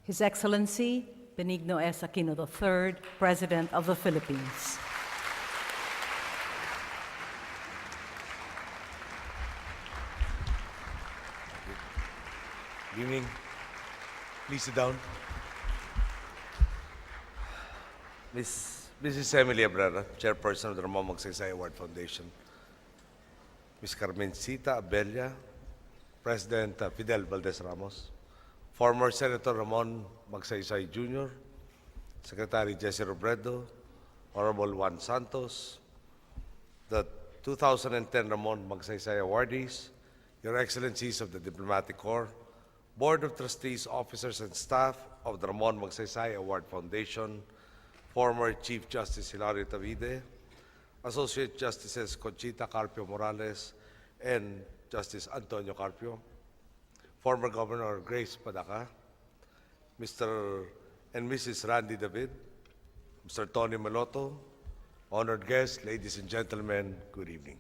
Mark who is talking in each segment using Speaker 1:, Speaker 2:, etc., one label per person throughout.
Speaker 1: His Excellency Benigno S. Aquino III, President of the Philippines.
Speaker 2: Good evening. Please sit down. Mrs. Emily Abrera, Chairperson of the Ramon Magsaysay Award Foundation. Ms. Carmencita Abella, President Fidel Valdez Ramos. Former Senator Ramon Magsaysay Jr., Secretary Jesse Robredo, Honorable Juan Santos, the 2010 Ramon Magsaysay awardees, Your Excellencies of the Diplomatic Corps, Board of Trustees, officers, and staff of the Ramon Magsaysay Award Foundation, former Chief Justice Hilario Tavide, Associate Justices Conchita Carpio Morales and Justice Antonio Carpio, former Governor Grace Padaca, Mr. and Mrs. Randy David, Mr. Tony Meloto, honored guests, ladies and gentlemen, good evening.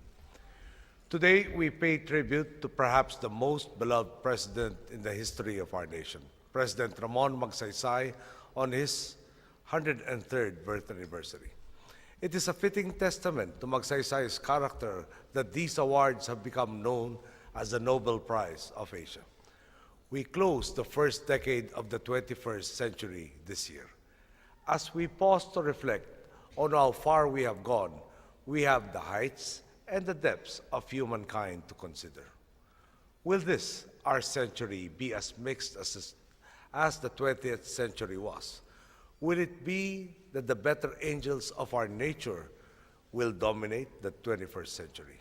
Speaker 2: Today, we pay tribute to perhaps the most beloved president in the history of our nation, President Ramon Magsaysay, on his 103rd birth anniversary. It is a fitting testament to Magsaysay's character that these awards have become known as the Nobel Prize of Asia. We close the first decade of the 21st century this year. As we pause to reflect on how far we have gone, we have the heights and the depths of humankind to consider. Will this, our century, be as mixed as the 20th century was? Will it be that the better angels of our nature will dominate the 21st century?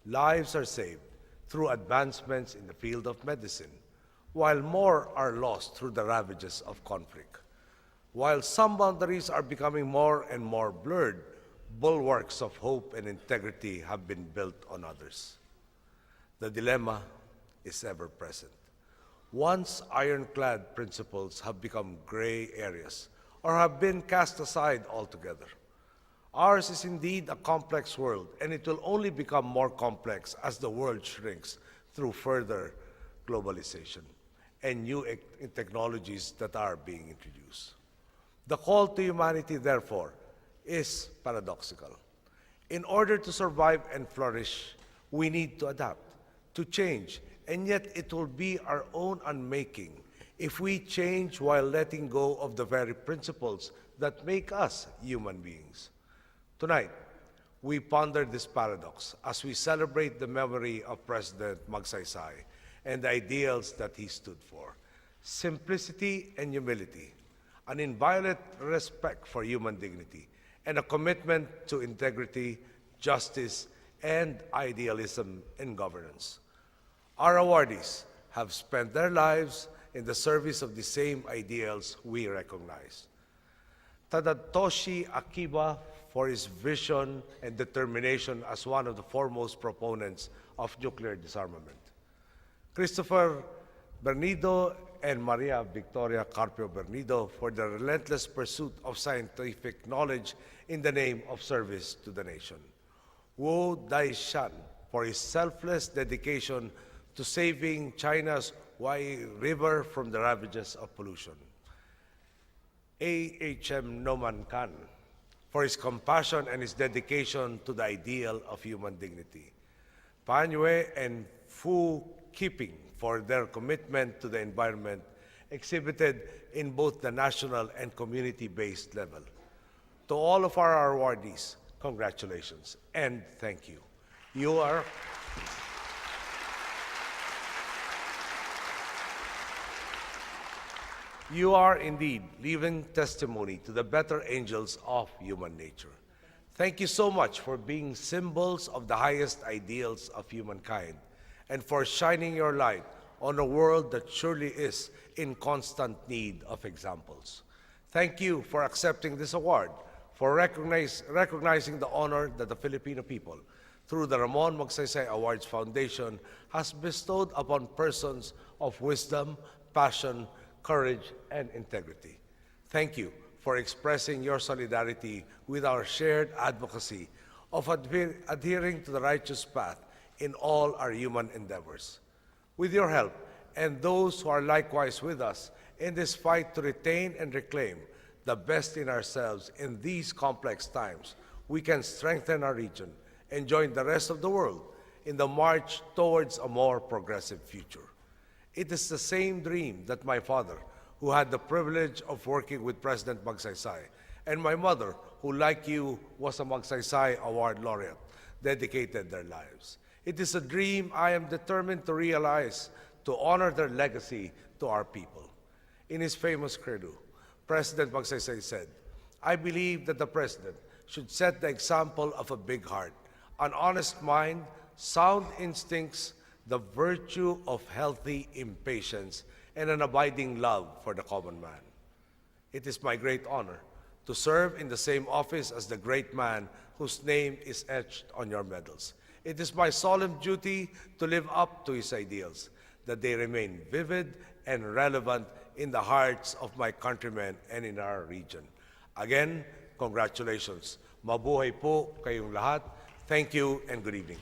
Speaker 2: Lives are saved through advancements in the field of medicine, while more are lost through the ravages of conflict. While some boundaries are becoming more and more blurred, bulwarks of hope and integrity have been built on others. The dilemma is ever present. Once ironclad principles have become gray areas or have been cast aside altogether. Ours is indeed a complex world, and it will only become more complex as the world shrinks through further globalization and new technologies that are being introduced. The call to humanity, therefore, is paradoxical. In order to survive and flourish, we need to adapt, to change, and yet it will be our own unmaking if we change while letting go of the very principles that make us human beings. Tonight, we ponder this paradox as we celebrate the memory of President Magsaysay and the ideals that he stood for: simplicity and humility, an inviolate respect for human dignity, and a commitment to integrity, justice, and idealism in governance. Our awardees have spent their lives in the service of the same ideals we recognize. Tadatoshi Akiba for his vision and determination as one of the foremost proponents of nuclear disarmament. Christopher Bernido and Maria Victoria Carpio Bernido for the relentless pursuit of scientific knowledge in the name of service to the nation. Wu Daishan for his selfless dedication to saving China's Huai River from the ravages of pollution. A.H.M. Noman Khan for his compassion and his dedication to the ideal of human dignity. Pan Yue and Fu Keeping for their commitment to the environment exhibited in both the national and community-based level. To all of our awardees, congratulations and thank you. You are indeed living testimony to the better angels of human nature. Thank you so much for being symbols of the highest ideals of humankind and for shining your light on a world that surely is in constant need of examples. Thank you for accepting this award, for recognizing the honor that the Filipino people, through the Ramon Magsaysay Awards Foundation, has bestowed upon persons of wisdom, passion, courage, and integrity. Thank you for expressing your solidarity with our shared advocacy of adhering to the righteous path in all our human endeavors. With your help and those who are likewise with us in this fight to retain and reclaim the best in ourselves in these complex times, we can strengthen our region and join the rest of the world in the march towards a more progressive future. It is the same dream that my father, who had the privilege of working with President Magsaysay, and my mother, who like you was a Magsaysay Award laureate, dedicated their lives. It is a dream I am determined to realize to honor their legacy to our people. In his famous credo, President Magsaysay said, "I believe that the President should set the example of a big heart, an honest mind, sound instincts, the virtue of healthy impatience, and an abiding love for the common man." It is my great honor to serve in the same office as the great man whose name is etched on your medals. It is my solemn duty to live up to his ideals, that they remain vivid and relevant in the hearts of my countrymen and in our region. Again, congratulations. Mabuhay po kayong lahat. Thank you and good evening.